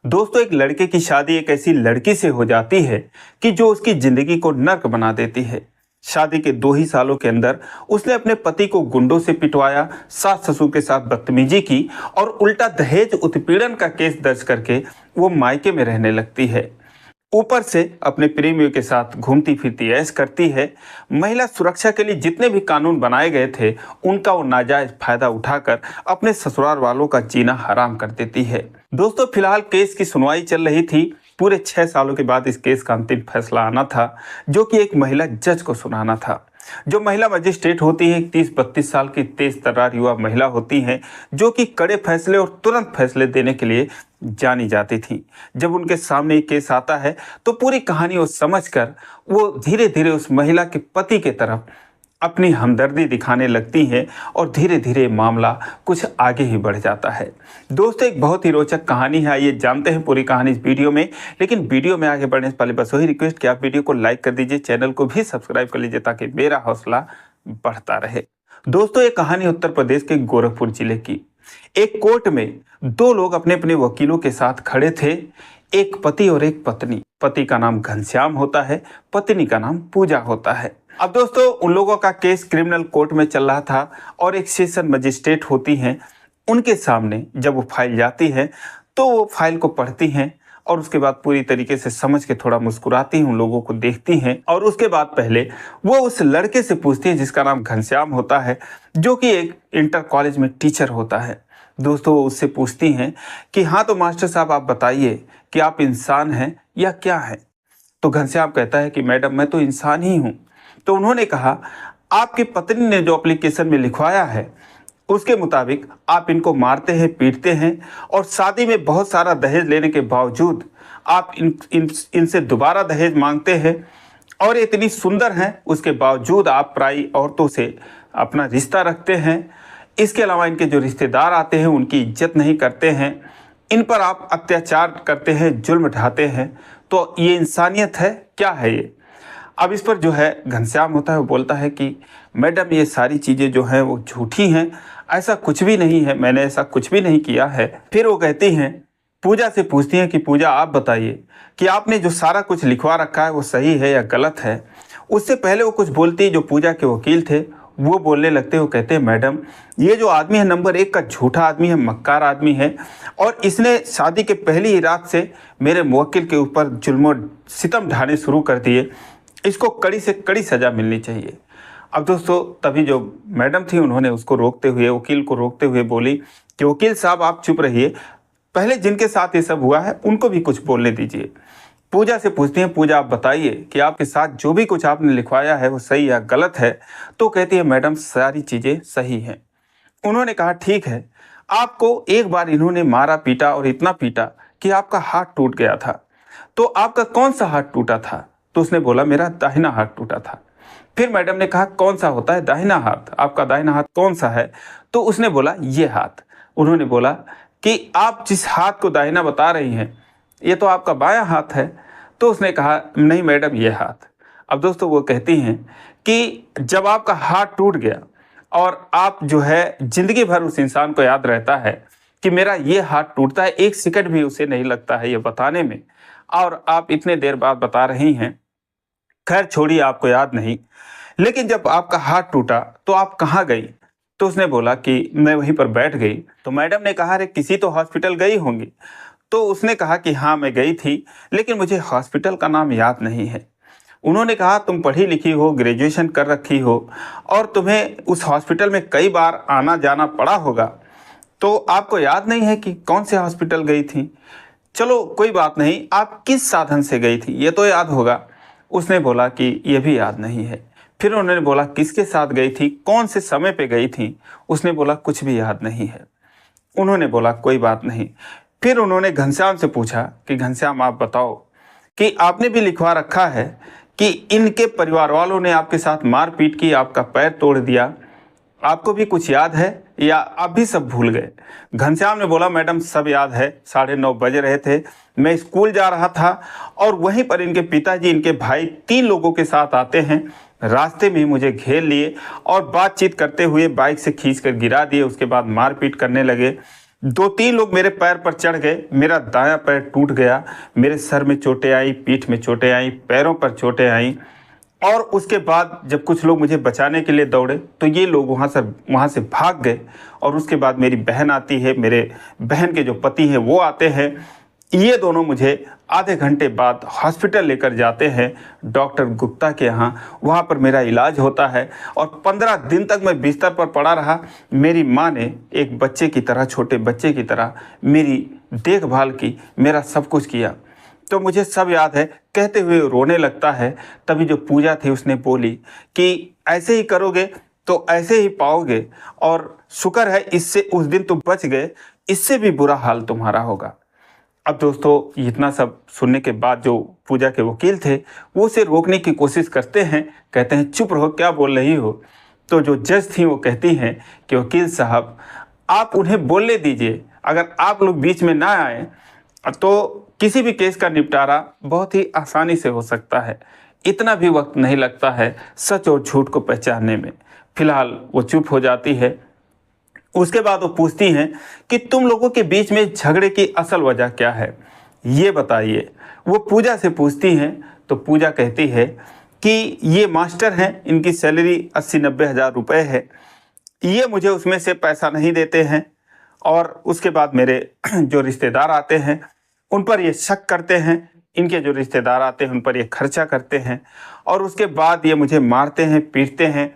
दोस्तों, एक लड़के की शादी एक ऐसी लड़की से हो जाती है कि जो उसकी जिंदगी को नर्क बना देती है। शादी के 2 ही सालों के अंदर उसने अपने पति को गुंडों से पिटवाया, सास ससुर के साथ बदतमीजी की और उल्टा दहेज उत्पीड़न का केस दर्ज करके वो मायके में रहने लगती है। ऊपर से अपने प्रेमियों के साथ घूमती फिरती ऐश करती है। महिला सुरक्षा के लिए जितने भी कानून बनाए गए थे उनका वो नाजायज फायदा उठाकर अपने ससुराल वालों का जीना हराम कर देती है। दोस्तों, फिलहाल केस की सुनवाई चल रही थी। पूरे 6 सालों के बाद इस केस का अंतिम फैसला आना था, जो कि एक महिला जज को सुनाना था। जो महिला मजिस्ट्रेट होती है 30-32 साल की तेज तर्रार युवा महिला होती हैं, जो कि कड़े फैसले और तुरंत फैसले देने के लिए जानी जाती थी। जब उनके सामने एक केस आता है तो पूरी कहानी वो समझकर वो धीरे धीरे उस महिला के पति के तरफ अपनी हमदर्दी दिखाने लगती हैं और धीरे धीरे मामला कुछ आगे ही बढ़ जाता है। दोस्तों, एक बहुत ही रोचक कहानी है। आइए जानते हैं पूरी कहानी इस वीडियो में। लेकिन वीडियो में आगे बढ़ने से पहले बस वही रिक्वेस्ट कि आप वीडियो को लाइक कर दीजिए, चैनल को भी सब्सक्राइब कर लीजिए ताकि मेरा हौसला बढ़ता रहे। दोस्तों, ये कहानी उत्तर प्रदेश के गोरखपुर जिले की। एक कोर्ट में 2 लोग अपने अपने वकीलों के साथ खड़े थे, एक पति और एक पत्नी। पति का नाम घनश्याम होता है, पत्नी का नाम पूजा होता है। अब दोस्तों, उन लोगों का केस क्रिमिनल कोर्ट में चल रहा था और एक सेशन मजिस्ट्रेट होती हैं, उनके सामने जब वो फाइल जाती है तो वो फाइल को पढ़ती हैं और उसके बाद पूरी तरीके से समझ के थोड़ा मुस्कुराती हैं, उन लोगों को देखती हैं और उसके बाद पहले वो उस लड़के से पूछती हैं जिसका नाम घनश्याम होता है, जो कि एक इंटर कॉलेज में टीचर होता है। दोस्तों, वो उससे पूछती हैं कि हाँ तो मास्टर साहब, आप बताइए कि आप इंसान हैं या क्या हैं। तो घनश्याम कहता है कि मैडम, मैं तो इंसान ही हूँ। तो उन्होंने कहा, आपकी पत्नी ने जो एप्लीकेशन में लिखवाया है उसके मुताबिक आप इनको मारते हैं, पीटते हैं और शादी में बहुत सारा दहेज लेने के बावजूद आप इनसे दोबारा दहेज मांगते हैं और इतनी सुंदर हैं उसके बावजूद आप पराई औरतों से अपना रिश्ता रखते हैं। इसके अलावा इनके जो रिश्तेदार आते हैं उनकी इज्जत नहीं करते हैं, इन पर आप अत्याचार करते हैं, जुल्म ढाते हैं। तो ये इंसानियत है? क्या है ये? अब इस पर जो है घनश्याम होता है वो बोलता है कि मैडम, ये सारी चीज़ें जो हैं वो झूठी हैं, ऐसा कुछ भी नहीं है, मैंने ऐसा कुछ भी नहीं किया है। फिर वो कहती हैं, पूजा से पूछती हैं कि पूजा, आप बताइए कि आपने जो सारा कुछ लिखवा रखा है वो सही है या गलत है। उससे पहले वो कुछ बोलती, जो पूजा के वकील थे वो बोलने लगते। वो कहते हैं, मैडम, ये जो आदमी है नंबर 1 का झूठा आदमी है, मक्कार आदमी है और इसने शादी के पहली ही रात से मेरे मुवक्किल के ऊपर जुल्म सितम ढाने शुरू कर दिए। इसको कड़ी से कड़ी सज़ा मिलनी चाहिए। अब दोस्तों, तभी जो मैडम थी उन्होंने उसको रोकते हुए, वकील को रोकते हुए बोली कि वकील साहब, आप चुप रहिए, पहले जिनके साथ ये सब हुआ है उनको भी कुछ बोलने दीजिए। पूजा से पूछती हैं, पूजा, आप बताइए कि आपके साथ जो भी कुछ आपने लिखवाया है वो सही या गलत है। तो कहती है, मैडम, सारी चीज़ें सही हैं। उन्होंने कहा, ठीक है, आपको एक बार इन्होंने मारा पीटा और इतना पीटा कि आपका हाथ टूट गया था, तो आपका कौन सा हाथ टूटा था? तो उसने बोला, मेरा दाहिना हाथ टूटा था। फिर मैडम ने कहा, कौन सा होता है दाहिना हाथ? आपका दाहिना हाथ कौन सा है? तो उसने बोला, ये हाथ। उन्होंने बोला कि आप जिस हाथ को दाहिना बता रही हैं ये तो आपका बायां हाथ है। तो उसने कहा, नहीं मैडम, ये हाथ। अब दोस्तों, वो कहती हैं कि जब आपका हाथ टूट गया और आप जो है ज़िंदगी भर उस इंसान को याद रहता है कि मेरा ये हाथ टूटता है, 1 सेकंड भी उसे नहीं लगता है ये बताने में, और आप इतने देर बाद बता रही हैं। खैर छोड़िए, आपको याद नहीं, लेकिन जब आपका हाथ टूटा तो आप कहाँ गई? तो उसने बोला कि मैं वहीं पर बैठ गई। तो मैडम ने कहा, अरे किसी तो हॉस्पिटल गई होंगी। तो उसने कहा कि हाँ, मैं गई थी, लेकिन मुझे हॉस्पिटल का नाम याद नहीं है। उन्होंने कहा, तुम पढ़ी लिखी हो, ग्रेजुएशन कर रखी हो और तुम्हें उस हॉस्पिटल में कई बार आना जाना पड़ा होगा, तो आपको याद नहीं है कि कौन से हॉस्पिटल गई थी? चलो कोई बात नहीं, आप किस साधन से गई थी ये तो याद होगा। उसने बोला कि ये भी याद नहीं है। फिर उन्होंने बोला, किसके साथ गई थी, कौन से समय पे गई थी? उसने बोला, कुछ भी याद नहीं है। उन्होंने बोला, कोई बात नहीं। फिर उन्होंने घनश्याम से पूछा कि घनश्याम, आप बताओ कि आपने भी लिखवा रखा है कि इनके परिवार वालों ने आपके साथ मारपीट की, आपका पैर तोड़ दिया, आपको भी कुछ याद है या आप भी सब भूल गए? घनश्याम ने बोला, मैडम, सब याद है। 9:30 बज रहे थे, मैं स्कूल जा रहा था और वहीं पर इनके पिताजी, इनके भाई 3 लोगों के साथ आते हैं। रास्ते में ही मुझे घेर लिए और बातचीत करते हुए बाइक से खींच कर गिरा दिए, उसके बाद मारपीट करने लगे। 2-3 लोग मेरे पैर पर चढ़ गए, मेरा दायां पैर टूट गया, मेरे सर में चोटें आई, पीठ में चोटें आई, पैरों पर चोटें आई। और उसके बाद जब कुछ लोग मुझे बचाने के लिए दौड़े तो ये लोग वहाँ से भाग गए। और उसके बाद मेरी बहन आती है, मेरे बहन के जो पति हैं वो आते हैं। ये दोनों मुझे आधे घंटे बाद हॉस्पिटल लेकर जाते हैं डॉक्टर गुप्ता के यहाँ। वहाँ पर मेरा इलाज होता है और 15 दिन तक मैं बिस्तर पर पड़ा रहा। मेरी माँ ने एक बच्चे की तरह, छोटे बच्चे की तरह मेरी देखभाल की, मेरा सब कुछ किया। तो मुझे सब याद है, कहते हुए रोने लगता है। तभी जो पूजा थी उसने बोली कि ऐसे ही करोगे तो ऐसे ही पाओगे, और शुक्र है इससे उस दिन तुम बच गए, इससे भी बुरा हाल तुम्हारा होगा। अब दोस्तों इतना सब सुनने के बाद जो पूजा के वकील थे वो उसे रोकने की कोशिश करते हैं, कहते हैं चुप रहो, क्या बोल रही हो। तो जो जज थी वो कहती हैं कि वकील साहब आप उन्हें बोलने दीजिए, अगर आप लोग बीच में ना आए तो किसी भी केस का निपटारा बहुत ही आसानी से हो सकता है, इतना भी वक्त नहीं लगता है सच और झूठ को पहचानने में। फिलहाल वो चुप हो जाती है। उसके बाद वो पूछती हैं कि तुम लोगों के बीच में झगड़े की असल वजह क्या है, ये बताइए। वो पूजा से पूछती हैं तो पूजा कहती है कि ये मास्टर हैं, इनकी सैलरी 80-90 हज़ार रुपये है, ये मुझे उसमें से पैसा नहीं देते हैं। और उसके बाद मेरे जो रिश्तेदार आते हैं उन पर ये शक करते हैं, इनके जो रिश्तेदार आते हैं उन पर ये खर्चा करते हैं, और उसके बाद ये मुझे मारते हैं, पीटते हैं।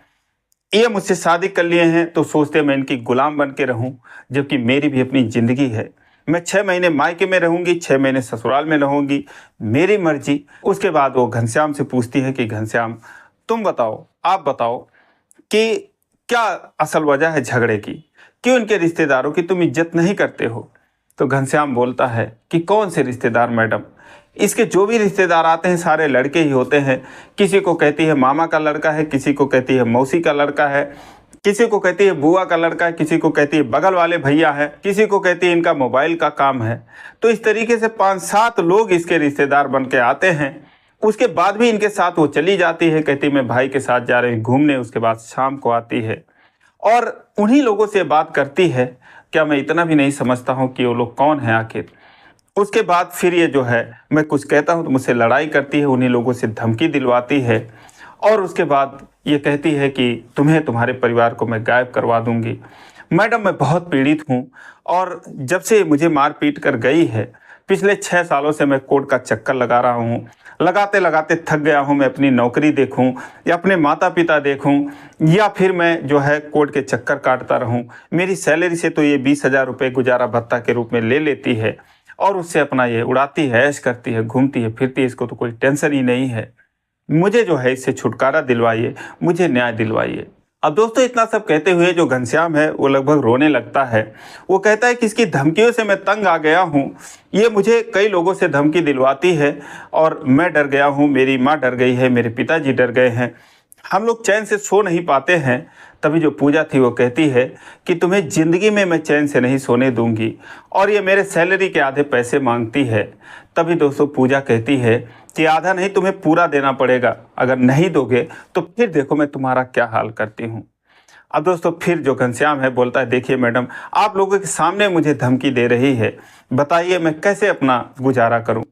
ये मुझसे शादी कर लिए हैं तो सोचते मैं इनकी गुलाम बन के रहूं, जबकि मेरी भी अपनी ज़िंदगी है। मैं 6 महीने मायके में रहूंगी, 6 महीने ससुराल में रहूंगी, मेरी मर्जी। उसके बाद वो घनश्याम से पूछती है कि घनश्याम तुम बताओ, आप बताओ कि क्या असल वजह है झगड़े की, क्यों इनके रिश्तेदारों की तुम इज्जत नहीं करते हो। तो घनश्याम बोलता है कि कौन से रिश्तेदार मैडम, इसके जो भी रिश्तेदार आते हैं सारे लड़के ही होते हैं। किसी को कहती है मामा का लड़का है, किसी को कहती है मौसी का लड़का है, किसी को कहती है बुआ का लड़का है, किसी को कहती है बगल वाले भैया है, किसी को कहती है इनका मोबाइल का काम है। तो इस तरीके से 5-7 लोग इसके रिश्तेदार बन के आते हैं। उसके बाद भी इनके साथ वो चली जाती है, कहती मैं भाई के साथ जा रही हूँ घूमने। उसके बाद शाम को आती है और उन्हीं लोगों से बात करती है। क्या मैं इतना भी नहीं समझता हूँ कि वो लोग कौन हैं आखिर। उसके बाद फिर ये जो है, मैं कुछ कहता हूँ तो मुझसे लड़ाई करती है, उन्हीं लोगों से धमकी दिलवाती है। और उसके बाद ये कहती है कि तुम्हें, तुम्हारे परिवार को मैं गायब करवा दूंगी। मैडम मैं बहुत पीड़ित हूँ, और जब से मुझे मार पीट कर गई है, पिछले 6 सालों से मैं कोर्ट का चक्कर लगा रहा हूँ। लगाते लगाते थक गया हूँ। मैं अपनी नौकरी देखूँ या अपने माता पिता देखूँ, या फिर मैं जो है कोर्ट के चक्कर काटता रहूँ। मेरी सैलरी से तो ये 20,000 रुपये गुजारा भत्ता के रूप में ले लेती है, और उससे अपना ये उड़ाती है, ऐश करती है, घूमती है फिरती है, इसको तो कोई टेंशन ही नहीं है। मुझे जो है इससे छुटकारा दिलवाइए, मुझे न्याय दिलवाइए। अब दोस्तों इतना सब कहते हुए जो घनश्याम है वो लगभग रोने लगता है। वो कहता है कि इसकी धमकियों से मैं तंग आ गया हूँ, ये मुझे कई लोगों से धमकी दिलवाती है और मैं डर गया हूँ, मेरी माँ डर गई है, मेरे पिताजी डर गए हैं, हम लोग चैन से सो नहीं पाते हैं। तभी जो पूजा थी वो कहती है कि तुम्हें ज़िंदगी में मैं चैन से नहीं सोने दूंगी, और ये मेरे सैलरी के आधे पैसे मांगती है। तभी दोस्तों पूजा कहती है कि आधा नहीं तुम्हें पूरा देना पड़ेगा, अगर नहीं दोगे तो फिर देखो मैं तुम्हारा क्या हाल करती हूँ। अब दोस्तों फिर जो घनश्याम है बोलता है देखिए मैडम, आप लोगों के सामने मुझे धमकी दे रही है, बताइए मैं कैसे अपना गुजारा करूँ।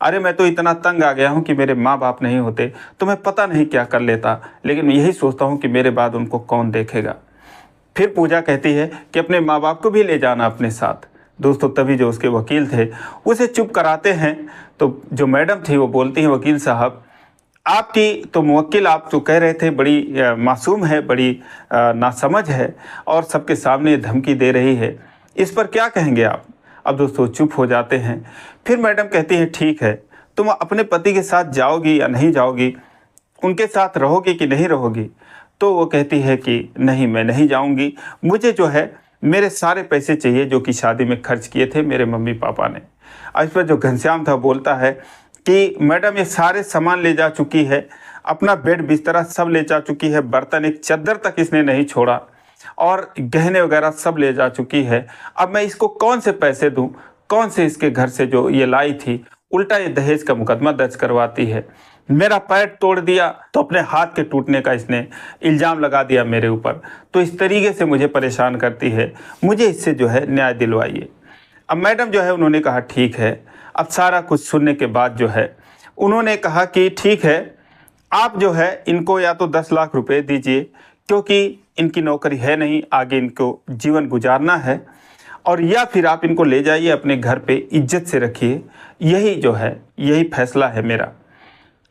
अरे मैं तो इतना तंग आ गया हूँ कि मेरे माँ बाप नहीं होते तो मैं पता नहीं क्या कर लेता, लेकिन यही सोचता हूँ कि मेरे बाद उनको कौन देखेगा। फिर पूजा कहती है कि अपने माँ बाप को भी ले जाना अपने साथ। दोस्तों तभी जो उसके वकील थे उसे चुप कराते हैं। तो जो मैडम थी वो बोलती हैं वकील साहब, आपकी तो मुवक्किल आप तो कह रहे थे बड़ी मासूम है, बड़ी नासमझ है, और सबके सामने धमकी दे रही है, इस पर क्या कहेंगे आप। अब दोस्तों चुप हो जाते हैं। फिर मैडम कहती हैं ठीक है, तुम अपने पति के साथ जाओगी या नहीं जाओगी, उनके साथ रहोगी कि नहीं रहोगी। तो वो कहती है कि नहीं मैं नहीं जाऊंगी, मुझे जो है मेरे सारे पैसे चाहिए जो कि शादी में खर्च किए थे मेरे मम्मी पापा ने। इस पर जो घनश्याम था बोलता है कि मैडम ये सारे सामान ले जा चुकी है, अपना बेड बिस्तरा सब ले जा चुकी है, बर्तन एक चद्दर तक इसने नहीं छोड़ा, और गहने वगैरह सब ले जा चुकी है। अब मैं इसको कौन से पैसे दूं, कौन से इसके घर से जो ये लाई थी उल्टा ये दहेज का मुकदमा दर्ज करवाती है। मेरा पैर तोड़ दिया तो अपने हाथ के टूटने का इसने इल्ज़ाम लगा दिया मेरे ऊपर। तो इस तरीके से मुझे परेशान करती है, मुझे इससे जो है न्याय दिलवाइए। अब मैडम जो है उन्होंने कहा ठीक है। अब सारा कुछ सुनने के बाद जो है उन्होंने कहा कि ठीक है, आप जो है इनको या तो 10 लाख रुपए दीजिए, क्योंकि इनकी नौकरी है नहीं, आगे इनको जीवन गुजारना है, और या फिर आप इनको ले जाइए अपने घर पे, इज्जत से रखिए। यही जो है यही फैसला है मेरा।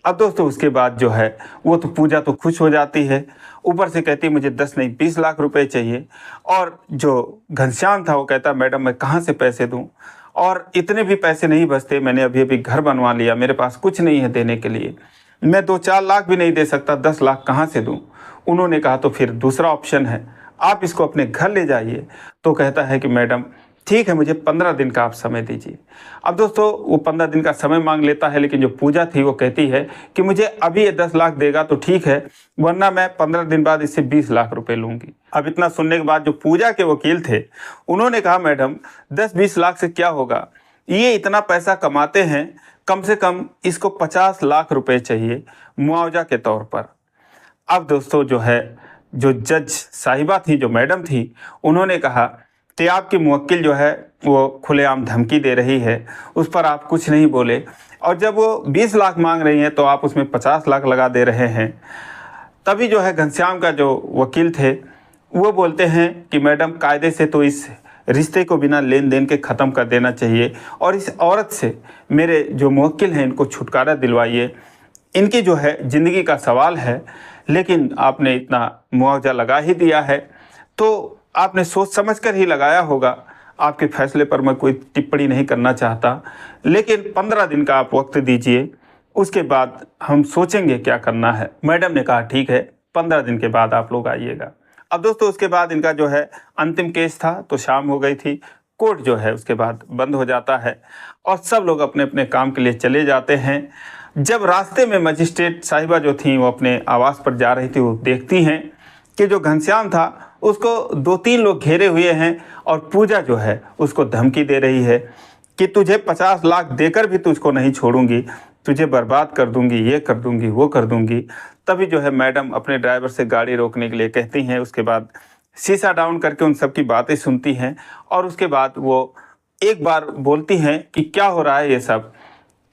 अब दोस्तों उसके बाद जो है वो तो पूजा तो खुश हो जाती है, ऊपर से कहती है मुझे 10 नहीं 20 लाख रुपए चाहिए। और जो घनश्याम था वो कहता मैडम मैं कहाँ से पैसे दूँ, और इतने भी पैसे नहीं बचते, मैंने अभी अभी घर बनवा लिया, मेरे पास कुछ नहीं है देने के लिए, मैं 2-4 लाख भी नहीं दे सकता, 10 लाख कहाँ से दूँ। उन्होंने कहा तो फिर दूसरा ऑप्शन है, आप इसको अपने घर ले जाइए। तो कहता है कि मैडम ठीक है, मुझे 15 दिन का आप समय दीजिए। अब दोस्तों वो 15 दिन का समय मांग लेता है, लेकिन जो पूजा थी वो कहती है कि मुझे अभी ये 10 लाख देगा तो ठीक है, वरना मैं 15 दिन बाद इससे 20 लाख रुपए लूँगी। अब इतना सुनने के बाद जो पूजा के वकील थे उन्होंने कहा मैडम 10-20 लाख से क्या होगा, ये इतना पैसा कमाते हैं, कम से कम इसको 50 लाख रुपए चाहिए मुआवजा के तौर पर। अब दोस्तों जो है जो जज साहिबा थी, जो मैडम थी, उन्होंने कहा कि आपकी मुवक्किल जो है वो खुलेआम धमकी दे रही है, उस पर आप कुछ नहीं बोले, और जब वो 20 लाख मांग रही हैं तो आप उसमें 50 लाख लगा दे रहे हैं। तभी जो है घनश्याम का जो वकील थे वो बोलते हैं कि मैडम कायदे से तो इस रिश्ते को बिना लेन देन के ख़त्म कर देना चाहिए, और इस औरत से मेरे जो मुवक्किल हैं इनको छुटकारा दिलवाइए, इनकी जो है ज़िंदगी का सवाल है, लेकिन आपने इतना मुआवजा लगा ही दिया है तो आपने सोच समझ कर ही लगाया होगा। आपके फैसले पर मैं कोई टिप्पणी नहीं करना चाहता, लेकिन 15 दिन का आप वक्त दीजिए, उसके बाद हम सोचेंगे क्या करना है। मैडम ने कहा ठीक है, 15 दिन के बाद आप लोग आइएगा। अब दोस्तों उसके बाद इनका जो है अंतिम केस था, तो शाम हो गई थी, कोर्ट जो है उसके बाद बंद हो जाता है और सब लोग अपने अपने काम के लिए चले जाते हैं। जब रास्ते में मजिस्ट्रेट साहिबा जो थी वो अपने आवास पर जा रही थी, वो देखती हैं कि जो घनश्याम था उसको 2-3 लोग घेरे हुए हैं और पूजा जो है उसको धमकी दे रही है कि तुझे 50 लाख देकर भी तुझको नहीं छोड़ूंगी, तुझे बर्बाद कर दूंगी, ये कर दूंगी, वो कर दूंगी। तभी जो है मैडम अपने ड्राइवर से गाड़ी रोकने के लिए कहती हैं, उसके बाद शीशा डाउन करके उन सब की बातें सुनती हैं, और उसके बाद वो एक बार बोलती हैं कि क्या हो रहा है ये सब।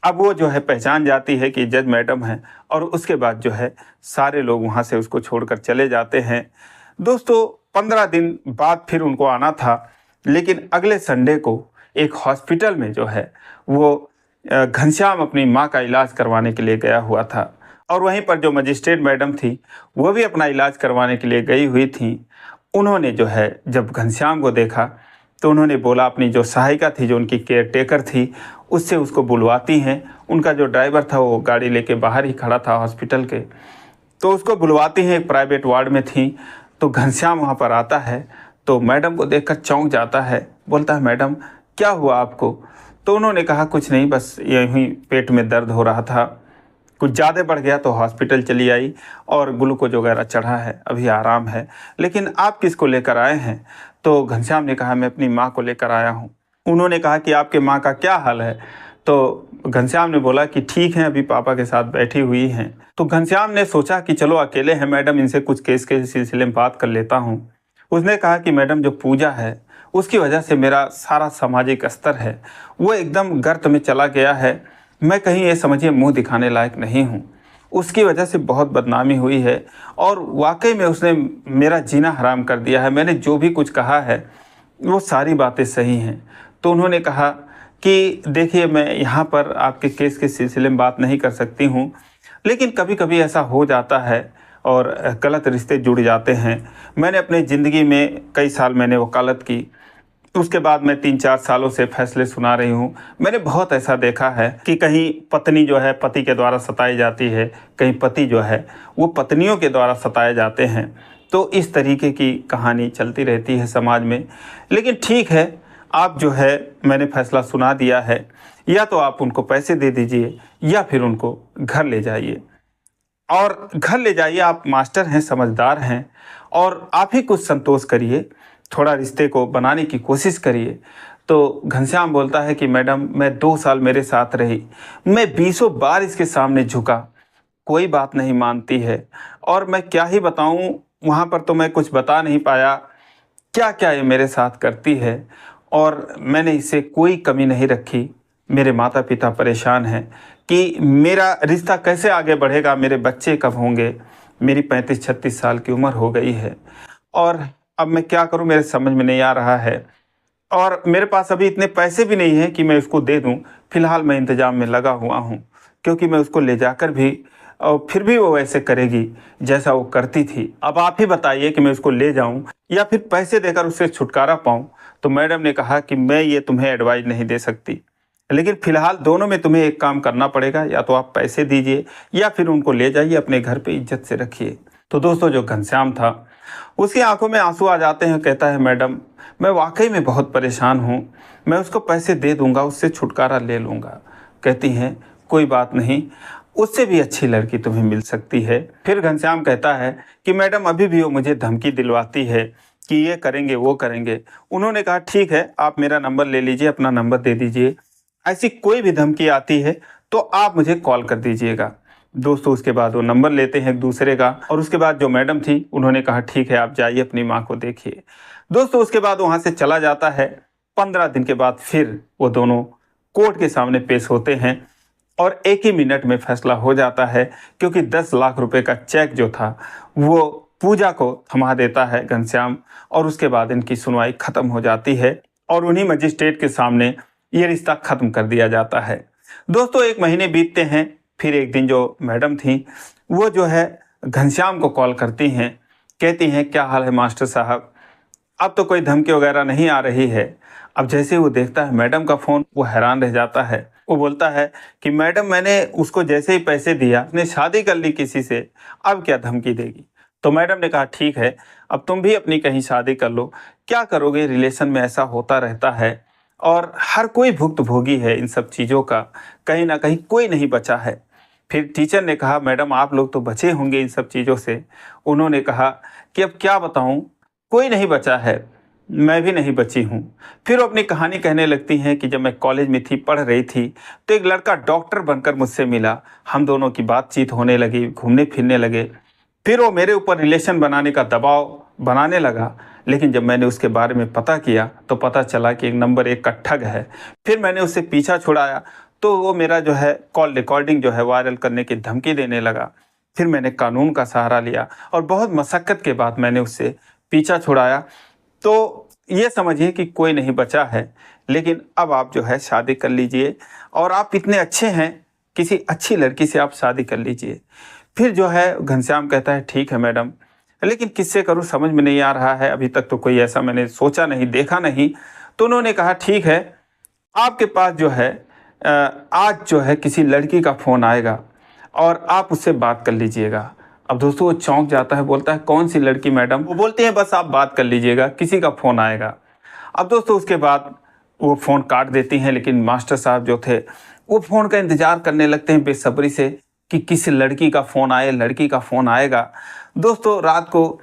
अब वो जो है पहचान जाती है कि जज मैडम हैं, और उसके बाद जो है सारे लोग वहाँ से उसको छोड़कर चले जाते हैं। दोस्तों 15 दिन बाद फिर उनको आना था, लेकिन अगले संडे को एक हॉस्पिटल में जो है वो घनश्याम अपनी माँ का इलाज करवाने के लिए गया हुआ था, और वहीं पर जो मजिस्ट्रेट मैडम थी वो भी अपना इलाज करवाने के लिए गई हुई थी। उन्होंने जो है जब घनश्याम को देखा तो उन्होंने बोला, अपनी जो सहायिका थी, जो उनकी केयर टेकर थी, उससे उसको बुलवाती हैं। उनका जो ड्राइवर था वो गाड़ी लेके बाहर ही खड़ा था हॉस्पिटल के, तो उसको बुलवाती हैं, एक प्राइवेट वार्ड में थी। तो घनश्याम वहाँ पर आता है तो मैडम को देखकर चौंक जाता है, बोलता है मैडम क्या हुआ आपको। तो उन्होंने कहा कुछ नहीं, बस यहीं पेट में दर्द हो रहा था, कुछ ज़्यादा बढ़ गया तो हॉस्पिटल चली आई और ग्लूकोज वगैरह चढ़ा है, अभी आराम है, लेकिन आप किसको लेकर आए हैं। तो घनश्याम ने कहा मैं अपनी माँ को लेकर आया हूँ। उन्होंने कहा कि आपके माँ का क्या हाल है। तो घनश्याम ने बोला कि ठीक है, अभी पापा के साथ बैठी हुई हैं। तो घनश्याम ने सोचा कि चलो अकेले हैं मैडम, इनसे कुछ केस के सिलसिले में बात कर लेता हूँ। उसने कहा कि मैडम जो पूजा है उसकी वजह से मेरा सारा सामाजिक स्तर है वो एकदम गर्त में चला गया है, मैं कहीं ये समझिए मुंह दिखाने लायक नहीं हूँ, उसकी वजह से बहुत बदनामी हुई है, और वाकई में उसने मेरा जीना हराम कर दिया है, मैंने जो भी कुछ कहा है वो सारी बातें सही हैं। तो उन्होंने कहा कि देखिए मैं यहाँ पर आपके केस के सिलसिले में बात नहीं कर सकती हूँ, लेकिन कभी कभी ऐसा हो जाता है और गलत रिश्ते जुड़ जाते हैं। मैंने अपनी ज़िंदगी में कई साल मैंने वकालत की, उसके बाद मैं 3-4 सालों से फैसले सुना रही हूँ। मैंने बहुत ऐसा देखा है कि कहीं पत्नी जो है पति के द्वारा सताई जाती है, कहीं पति जो है वो पत्नियों के द्वारा सताए जाते हैं। तो इस तरीके की कहानी चलती रहती है समाज में। लेकिन ठीक है, आप जो है मैंने फैसला सुना दिया है, या तो आप उनको पैसे दे दीजिए या फिर उनको घर ले जाइए। और घर ले जाइए, आप मास्टर हैं, समझदार हैं, और आप ही कुछ संतोष करिए, थोड़ा रिश्ते को बनाने की कोशिश करिए, तो घनश्याम बोलता है कि मैडम मैं 2 साल मेरे साथ रही, मैं बीसों बार इसके सामने झुका, कोई बात नहीं मानती है और मैं क्या ही बताऊं, वहाँ पर तो मैं कुछ बता नहीं पाया क्या क्या ये मेरे साथ करती है और मैंने इससे कोई कमी नहीं रखी। मेरे माता पिता परेशान हैं कि मेरा रिश्ता कैसे आगे बढ़ेगा, मेरे बच्चे कब होंगे, मेरी 35-36 साल की उम्र हो गई है और अब मैं क्या करूं, मेरे समझ में नहीं आ रहा है और मेरे पास अभी इतने पैसे भी नहीं हैं कि मैं उसको दे दूं। फिलहाल मैं इंतज़ाम में लगा हुआ हूं क्योंकि मैं उसको ले जाकर भी और फिर भी वो वैसे करेगी जैसा वो करती थी। अब आप ही बताइए कि मैं उसको ले जाऊं या फिर पैसे देकर उससे छुटकारा पाऊं। तो मैडम ने कहा कि मैं ये तुम्हें एडवाइस नहीं दे सकती, लेकिन फिलहाल दोनों में तुम्हें एक काम करना पड़ेगा, या तो आप पैसे दीजिए या फिर उनको ले जाइए अपने घर पे इज्जत से रखिए। तो दोस्तों जो घनश्याम था उसकी आंखों में आंसू आ जाते हैं, कहता है मैडम मैं वाकई में बहुत परेशान हूँ, मैं उसको पैसे दे दूंगा, उससे छुटकारा ले लूँगा। कहती हैं कोई बात नहीं, उससे भी अच्छी लड़की तुम्हें मिल सकती है। फिर घनश्याम कहता है कि मैडम अभी भी वो मुझे धमकी दिलवाती है कि ये करेंगे वो करेंगे। उन्होंने कहा ठीक है, आप मेरा नंबर ले लीजिए, अपना नंबर दे दीजिए, ऐसी कोई भी धमकी आती है तो आप मुझे कॉल कर दीजिएगा। दोस्तों उसके बाद वो नंबर लेते हैं एक दूसरे का और उसके बाद जो मैडम थी उन्होंने कहा ठीक है आप जाइए अपनी माँ को देखिए। दोस्तों उसके बाद वहाँ से चला जाता है। 15 दिन के बाद फिर वो दोनों कोर्ट के सामने पेश होते हैं और एक ही मिनट में फैसला हो जाता है क्योंकि 10 लाख रुपए का चेक जो था वो पूजा को थमा देता है घनश्याम और उसके बाद इनकी सुनवाई खत्म हो जाती है और उन्हीं मजिस्ट्रेट के सामने ये रिश्ता खत्म कर दिया जाता है। दोस्तों 1 महीने बीतते हैं। फिर एक दिन जो मैडम थी वो जो है घनश्याम को कॉल करती हैं, कहती हैं क्या हाल है मास्टर साहब, अब तो कोई धमकी वगैरह नहीं आ रही है। अब जैसे वो देखता है मैडम का फ़ोन वो हैरान रह जाता है। वो बोलता है कि मैडम मैंने उसको जैसे ही पैसे दिया, उसने शादी कर ली किसी से, अब क्या धमकी देगी। तो मैडम ने कहा ठीक है, अब तुम भी अपनी कहीं शादी कर लो, क्या करोगे, रिलेशन में ऐसा होता रहता है और हर कोई भुक्तभोगी है इन सब चीज़ों का, कहीं ना कहीं कोई नहीं बचा है। फिर टीचर ने कहा मैडम आप लोग तो बचे होंगे इन सब चीज़ों से। उन्होंने कहा कि अब क्या बताऊं, कोई नहीं बचा है, मैं भी नहीं बची हूँ। फिर वो अपनी कहानी कहने लगती हैं कि जब मैं कॉलेज में थी, पढ़ रही थी, तो एक लड़का डॉक्टर बनकर मुझसे मिला, हम दोनों की बातचीत होने लगी, घूमने फिरने लगे। फिर वो मेरे ऊपर रिलेशन बनाने का दबाव बनाने लगा, लेकिन जब मैंने उसके बारे में पता किया तो पता चला कि एक नंबर 1 का ठग है। फिर मैंने उससे पीछा छुड़ाया तो वो मेरा जो है कॉल रिकॉर्डिंग जो है वायरल करने की धमकी देने लगा। फिर मैंने कानून का सहारा लिया और बहुत मशक्क़त के बाद मैंने उससे पीछा छुड़ाया। तो ये समझिए कि कोई नहीं बचा है, लेकिन अब आप जो है शादी कर लीजिए और आप इतने अच्छे हैं, किसी अच्छी लड़की से आप शादी कर लीजिए। फिर जो है घनश्याम कहता है ठीक है मैडम, लेकिन किससे करूं समझ में नहीं आ रहा है, अभी तक तो कोई ऐसा मैंने सोचा नहीं, देखा नहीं। तो उन्होंने कहा ठीक है, आपके पास जो है आज जो है किसी लड़की का फ़ोन आएगा और आप उससे बात कर लीजिएगा। अब दोस्तों वो चौंक जाता है, बोलता है कौन सी लड़की मैडम। वो बोलते हैं बस आप बात कर लीजिएगा, किसी का फ़ोन आएगा। अब दोस्तों उसके बाद वो फ़ोन काट देती हैं, लेकिन मास्टर साहब जो थे वो फ़ोन का इंतज़ार करने लगते हैं बेसब्री से कि किसी लड़की का फ़ोन आए, लड़की का फ़ोन आएगा। दोस्तों रात को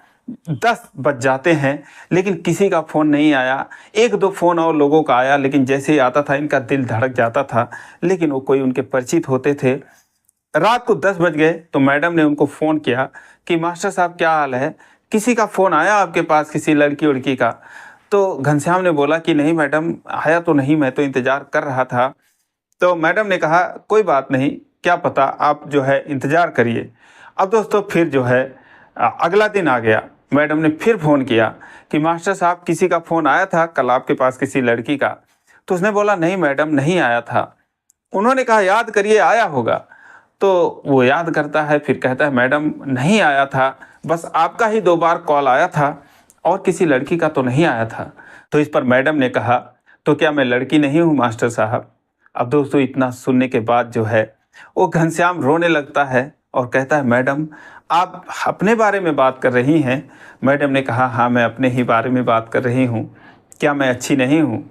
10 बज जाते हैं, लेकिन किसी का फ़ोन नहीं आया। 1-2 फ़ोन और लोगों का आया, लेकिन जैसे ही आता था इनका दिल धड़क जाता था, लेकिन वो कोई उनके परिचित होते थे। रात को 10 बज गए तो मैडम ने उनको फ़ोन किया कि मास्टर साहब क्या हाल है, किसी का फ़ोन आया आपके पास, किसी लड़की उड़की का। तो घनश्याम ने बोला कि नहीं मैडम, आया तो नहीं, मैं तो इंतज़ार कर रहा था। तो मैडम ने कहा कोई बात नहीं, क्या पता, आप जो है इंतज़ार करिए। अब दोस्तों फिर जो है अगला दिन आ गया, मैडम ने फिर फ़ोन किया कि मास्टर साहब किसी का फ़ोन आया था कल आपके पास, किसी लड़की का। तो उसने बोला नहीं मैडम, नहीं आया था। उन्होंने कहा याद करिए, आया होगा। तो वो याद करता है, फिर कहता है मैडम नहीं आया था, बस आपका ही 2 बार कॉल आया था और किसी लड़की का तो नहीं आया था। तो इस पर मैडम ने कहा तो क्या मैं लड़की नहीं हूँ मास्टर साहब। अब दोस्तों इतना सुनने के बाद जो है वो घनश्याम रोने लगता है और कहता है मैडम आप अपने बारे में बात कर रही हैं। मैडम ने कहा हाँ मैं अपने ही बारे में बात कर रही हूँ, क्या मैं अच्छी नहीं हूँ।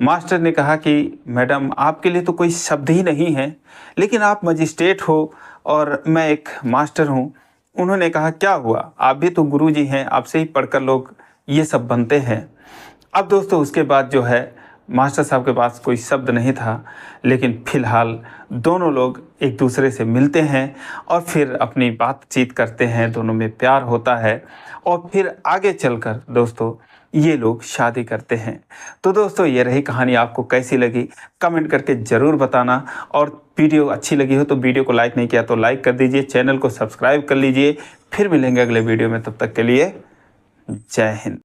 मास्टर ने कहा कि मैडम आपके लिए तो कोई शब्द ही नहीं है, लेकिन आप मजिस्ट्रेट हो और मैं एक मास्टर हूँ। उन्होंने कहा क्या हुआ, आप भी तो गुरुजी हैं, आपसे ही पढ़कर लोग ये सब बनते हैं। अब दोस्तों उसके बाद जो है मास्टर साहब के पास कोई शब्द नहीं था, लेकिन फिलहाल दोनों लोग एक दूसरे से मिलते हैं और फिर अपनी बातचीत करते हैं, दोनों में प्यार होता है और फिर आगे चलकर दोस्तों ये लोग शादी करते हैं। तो दोस्तों ये रही कहानी, आपको कैसी लगी कमेंट करके ज़रूर बताना, और वीडियो अच्छी लगी हो तो वीडियो को लाइक नहीं किया तो लाइक कर दीजिए, चैनल को सब्सक्राइब कर लीजिए। फिर मिलेंगे अगले वीडियो में, तब तक के लिए जय हिंद।